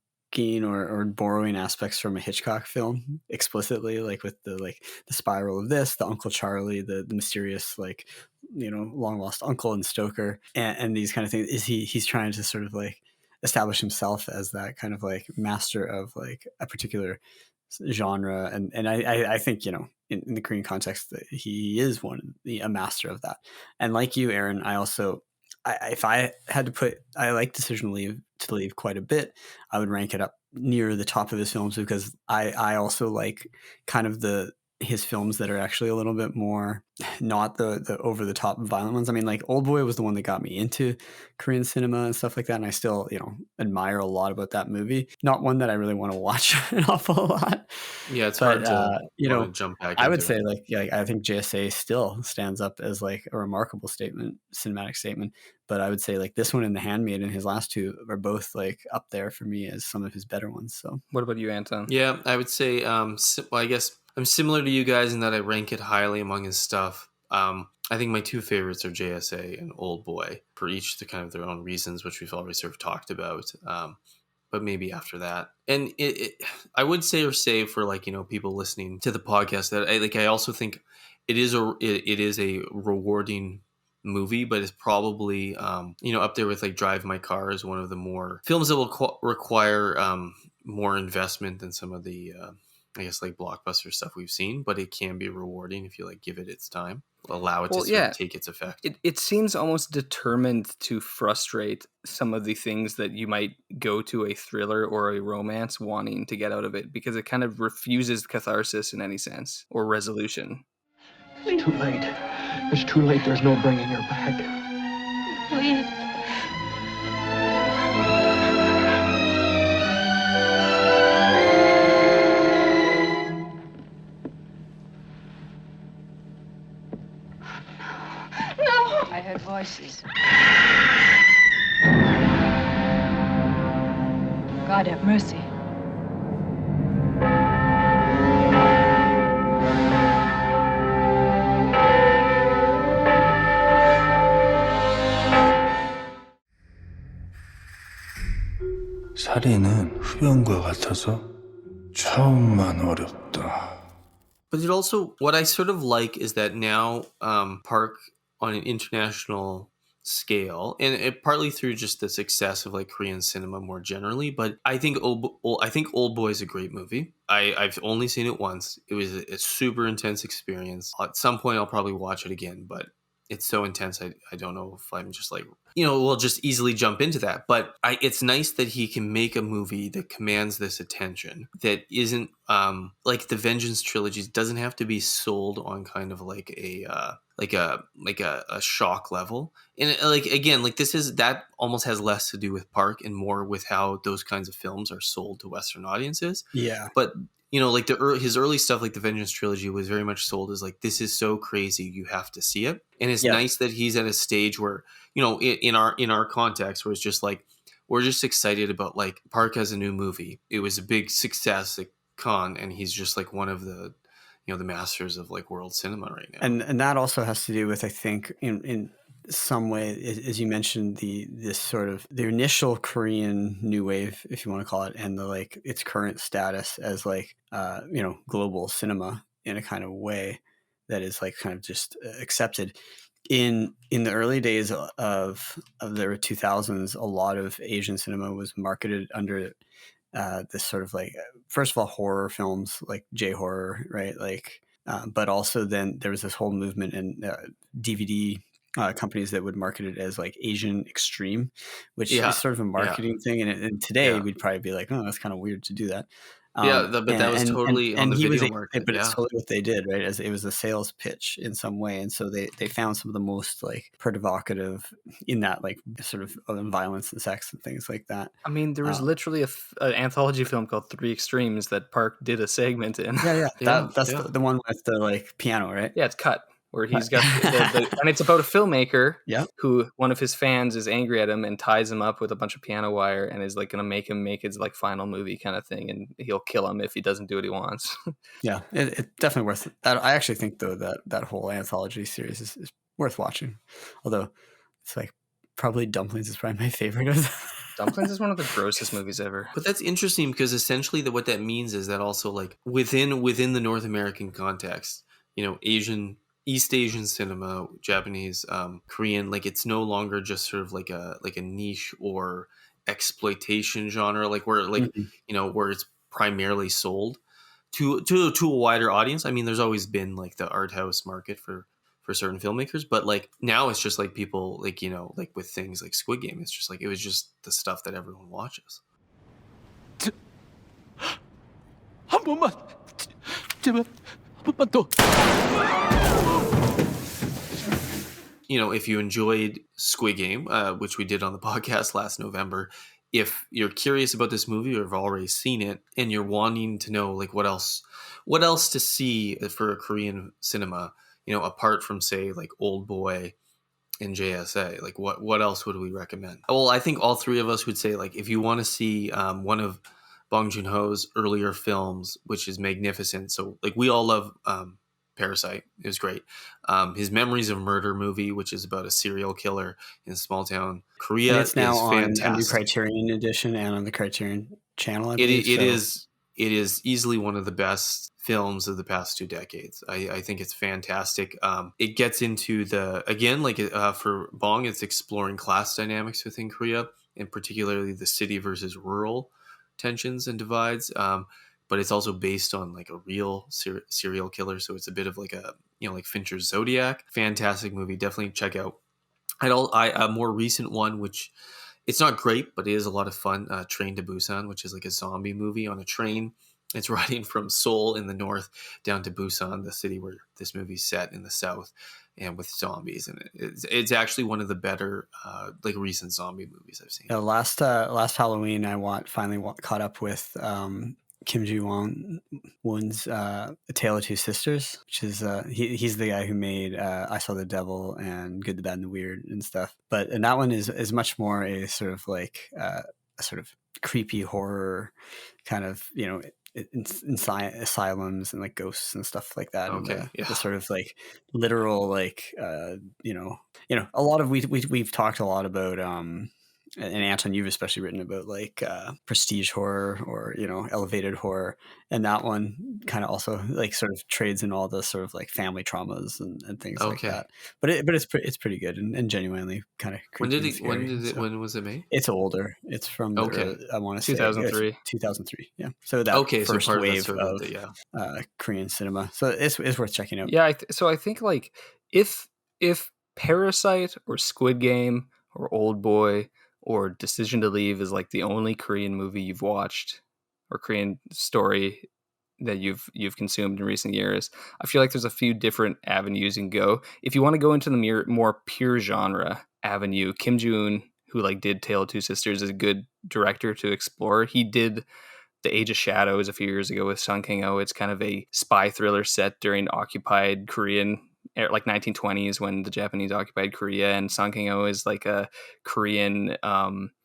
or borrowing aspects from a Hitchcock film explicitly, like with the spiral of this, the Uncle Charlie, the mysterious, like, you know, long lost uncle and Stoker and these kind of things. Is he's trying to sort of like establish himself as that kind of like master of like a particular genre. And I think, you know, in the Korean context, that he is a master of that. And like you, Aaron, if I had to put, I like Decision to Leave quite a bit. I would rank it up near the top of his films because I also like kind of the his films that are actually a little bit more not the over the top violent ones. I mean, like Oldboy was the one that got me into Korean cinema and stuff like that, and I still, you know, admire a lot about that movie. Not one that I really want to watch an awful lot. Yeah, it's hard to you know, jump back. I would into say it. like, yeah, I think JSA still stands up as like a remarkable cinematic statement. But I would say like this one and The Handmaid and his last two are both like up there for me as some of his better ones. So What about you, Anton? Yeah, I would say, well, I guess I'm similar to you guys in that I rank it highly among his stuff. I think my two favorites are JSA and Oldboy for each to kind of their own reasons, which we've already sort of talked about. But maybe after that, and I would say for like, you know, people listening to the podcast that I also think it is a rewarding movie, but it's probably you know, up there with like Drive My Car as one of the more films that will require more investment than some of the I guess like blockbuster stuff we've seen, but it can be rewarding if you like give it its time, allow it to sort of take its effect. It seems almost determined to frustrate some of the things that you might go to a thriller or a romance wanting to get out of it, because it kind of refuses catharsis in any sense or resolution. It's too late. It's too late. There's no bringing her back. Please. I heard voices. God have mercy. 살인은 흡연과 같아서 처음만 어렵다. But it also, what I sort of like is that now Park on an international scale, and it partly through just the success of like Korean cinema more generally, but I think Oldboy is a great movie. I've only seen it once. It was a super intense experience. At some point I'll probably watch it again, but it's so intense I don't know if I'm just like, you know, we'll just easily jump into that. But it's nice that he can make a movie that commands this attention, that isn't like the Vengeance trilogy doesn't have to be sold on kind of like a shock level. And like, again, like that almost has less to do with Park and more with how those kinds of films are sold to Western audiences. Yeah. But you know, like his early stuff, like the Vengeance trilogy, was very much sold as like, this is so crazy, you have to see it. And it's nice that he's at a stage where, you know, in our context, where it's just like, we're just excited about like Park has a new movie. It was a big success at Cannes, and he's just like one of the, you know, the masters of like world cinema right now. And that also has to do with, I think, in some way, as you mentioned, the initial Korean new wave, if you want to call it, and the like its current status as like you know, global cinema in a kind of way that is like kind of just accepted. In the early days of the 2000s, a lot of Asian cinema was marketed under this sort of like, first of all, horror films like J-horror, right? Like, but also then there was this whole movement in DVD companies that would market it as like Asian extreme, which is sort of a marketing thing. And today we'd probably be like, oh, that's kind of weird to do that. But that was totally on the video market. But it's totally what they did, right? As it was a sales pitch in some way, and so they found some of the most like provocative in that, like sort of violence and sex and things like that. I mean, there was literally an anthology film called Three Extremes that Park did a segment in. That's the one with the like piano, right? Yeah, it's Cut, where he's got and it's about a filmmaker who one of his fans is angry at him and ties him up with a bunch of piano wire and is like going to make him make his like final movie kind of thing, and he'll kill him if he doesn't do what he wants. Yeah, it's definitely worth it. I actually think though that whole anthology series is worth watching, although it's like probably Dumplings is probably my favorite of them. Dumplings is one of the grossest movies ever. But that's interesting because essentially what that means is that also like within the North American context, you know, East Asian cinema, Japanese, Korean, like it's no longer just sort of like a niche or exploitation genre, like where like you know, where it's primarily sold to a wider audience. I mean, there's always been like the art house market for certain filmmakers, but like now it's just like people like, you know, like with things like Squid Game, it's just like it was just the stuff that everyone watches. 한 번만 제발 You know, if you enjoyed Squid Game, which we did on the podcast last November, if you're curious about this movie or have already seen it and you're wanting to know like what else to see for a Korean cinema, you know, apart from say like Oldboy and JSA, like what else would we recommend? Well, I think all three of us would say like if you want to see one of Bong Joon-ho's earlier films, which is magnificent. So like we all love Parasite. It was great. His Memories of Murder movie, which is about a serial killer in small town Korea, and it's now is on fantastic. a new Criterion edition and on the Criterion channel. It is easily one of the best films of the past 2 decades. I think it's fantastic. It gets into for Bong, it's exploring class dynamics within Korea, and particularly the city versus rural tensions and divides. But it's also based on like a real serial killer. So it's a bit of like like Fincher's Zodiac. Fantastic movie. Definitely check out. A more recent one, which it's not great, but it is a lot of fun. Train to Busan, which is like a zombie movie on a train. It's riding from Seoul in the north down to Busan, the city where this movie's set in the south, and with zombies. And it's actually one of the better recent zombie movies I've seen. Yeah, last Halloween, I finally caught up with Kim Ji-won's A Tale of Two Sisters, which is he's the guy who made I Saw the Devil and Good, the Bad, and the Weird and stuff. And that one is much more a sort of like a sort of creepy horror kind of, you know, in asylums and like ghosts and stuff like that. Okay, and the sort of like literal like you know a lot of we've talked a lot about and Anton, you've especially written about like prestige horror or, you know, elevated horror. And that one kind of also like sort of trades in all the sort of like family traumas and things like that. But it's pretty good and genuinely kind of creepy. When was it made? It's older. It's from I want to say 2003. 2003. Yeah. So that first so wave of Korean cinema. So it's worth checking out. Yeah. So I think like if Parasite or Squid Game or Oldboy or Decision to Leave is like the only Korean movie you've watched or Korean story that you've consumed in recent years, I feel like there's a few different avenues you can go. If you want to go into the more pure genre avenue, Kim Ji-woon, who like did Tale of Two Sisters, is a good director to explore. He did The Age of Shadows a few years ago with Song Kang-ho. It's kind of a spy thriller set during occupied Korean, like 1920s when the Japanese occupied Korea, and Song Kang-ho is like a Korean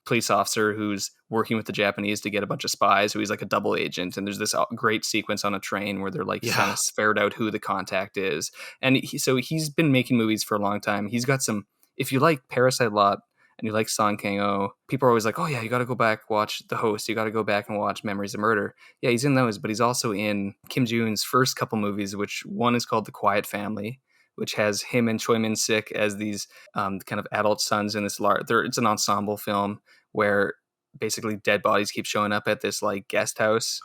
police officer who's working with the Japanese to get a bunch of spies. So he's like a double agent, and there's this great sequence on a train where they're like trying to ferret out who the contact is. And so he's been making movies for a long time. He's got some. If you like Parasite a lot and you like Song Kang-ho, people are always like, oh yeah, you got to go back, watch The Host. You got to go back and watch Memories of Murder. Yeah, he's in those, but he's also in Kim Ji-woon's first couple movies, which one is called The Quiet Family, which has him and Choi Min-sik as these kind of adult sons in this it's an ensemble film where basically dead bodies keep showing up at this like guest house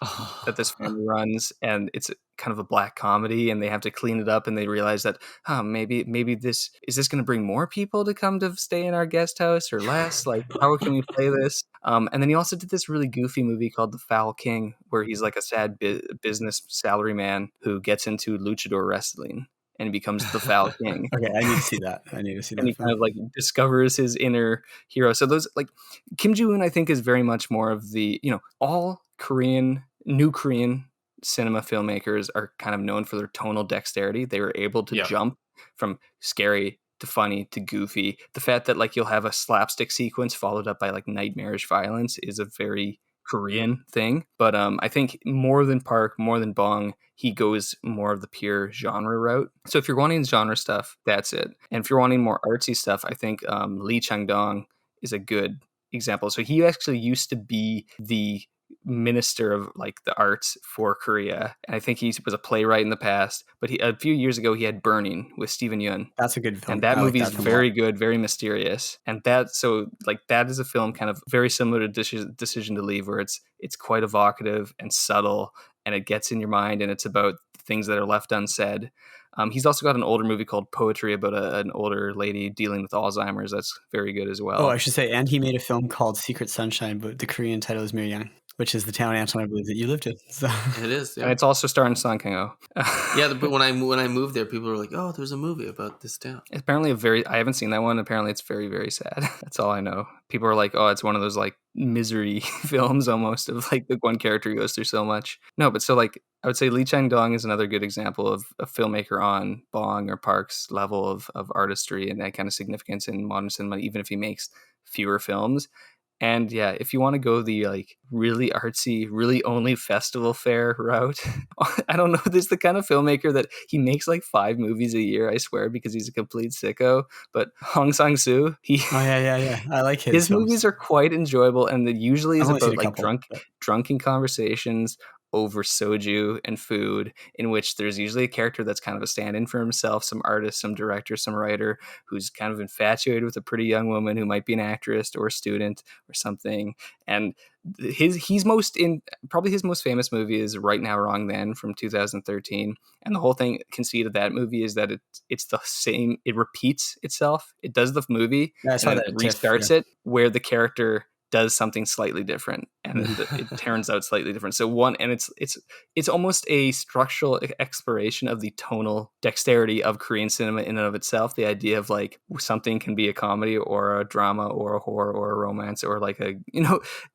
that this family runs, and it's kind of a black comedy, and they have to clean it up, and they realize that maybe this going to bring more people to come to stay in our guest house or less, like how can we play this? And then he also did this really goofy movie called The Foul King, where he's like a sad business salaryman who gets into luchador wrestling and he becomes the Foul King. Okay, I need to see that. And he kind of like discovers his inner hero. So those like Kim Ji-woon, I think, is very much more of the, you know, all new Korean cinema filmmakers are kind of known for their tonal dexterity. They were able to jump from scary to funny to goofy. The fact that like you'll have a slapstick sequence followed up by like nightmarish violence is a very Korean thing. But I think more than Park, more than Bong, he goes more of the pure genre route. So if you're wanting genre stuff, that's it. And if you're wanting more artsy stuff, I think Lee Chang-dong is a good example. So he actually used to be the minister of like the arts for Korea, and I think he was a playwright in the past, but a few years ago he had Burning with Steven Yeun. That's a good film, and that movie is very good, very mysterious, and that is a film kind of very similar to Decision to Leave, where it's quite evocative and subtle, and it gets in your mind, and it's about things that are left unsaid. He's also got an older movie called Poetry about an older lady dealing with Alzheimer's. That's very good as well. Oh, I should say, and he made a film called Secret Sunshine, but the Korean title is Miryang. which is the town, Anton, I believe that you lived in. So It is, yeah. And it's also starring Song Kang-ho. Yeah, but when I moved there, people were like, "Oh, there's a movie about this town." Apparently I haven't seen that one. Apparently it's very, very sad. That's all I know. People are like, "Oh, it's one of those like misery films almost of like the one character goes through so much." No, but so like I would say Lee Chang-dong is another good example of a filmmaker on Bong or Park's level of artistry and that kind of significance in modern cinema, even if he makes fewer films. And yeah, if you want to go the like really artsy, really only festival fare route, I don't know. There's the kind of filmmaker that he makes like 5 movies a year, I swear, because he's a complete sicko. But Hong Sang-soo, yeah. I like his movies are quite enjoyable, and it usually is I've only about seen a like couple, drunken conversations over soju and food, in which there's usually a character that's kind of a stand-in for himself, some artist, some director, some writer who's kind of infatuated with a pretty young woman who might be an actress or a student or something. And his most famous movie is Right Now Wrong Then from 2013, and the whole conceit of that movie is that it's the same, it repeats itself, it does the movie and then it restarts it, where the character does something slightly different and it turns out slightly different. So it's almost a structural exploration of the tonal dexterity of Korean cinema in and of itself. The idea of like something can be a comedy or a drama or a horror or a romance or like a,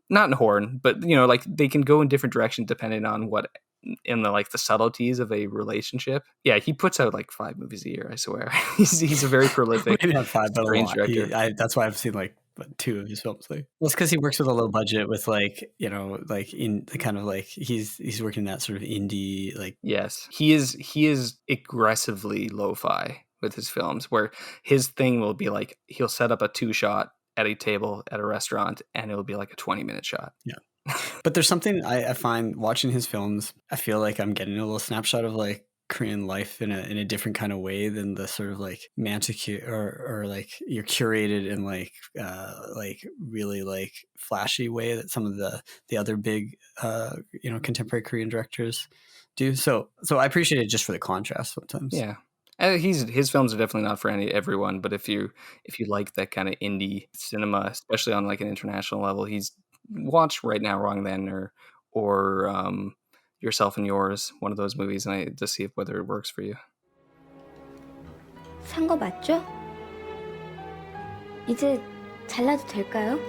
not in horror, but like they can go in different directions depending on what in the like the subtleties of a relationship. Yeah, he puts out like 5 movies a year, I swear. he's a very prolific, maybe not 5, but strange director. That's why I've seen like 2 of his films. Like, well, it's because he works with a low budget with like like in the kind of like he's working that sort of indie like. Yes, he is aggressively lo-fi with his films, where his thing will be like he'll set up a 2-shot at a table at a restaurant and it'll be like a 20-minute shot. Yeah. But there's something I find watching his films, I feel like I'm getting a little snapshot of like Korean life in a different kind of way than the sort of like manicure or like you're curated in like really like flashy way that some of the other big contemporary Korean directors do. So I appreciate it just for the contrast sometimes. Yeah. His films are definitely not for everyone, but if you like that kind of indie cinema, especially on like an international level, he's watch Right Now Wrong Then or Yourself and Yours, one of those movies, and to see whether it works for you. 산 거 맞죠? 이제 잘라도 될까요?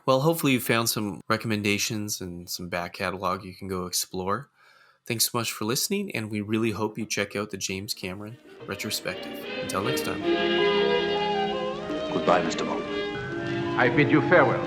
Well, hopefully you found some recommendations and some back catalog you can go explore. Thanks so much for listening, and we really hope you check out the James Cameron retrospective. Until next time. Goodbye, Mr. Bong. I bid you farewell.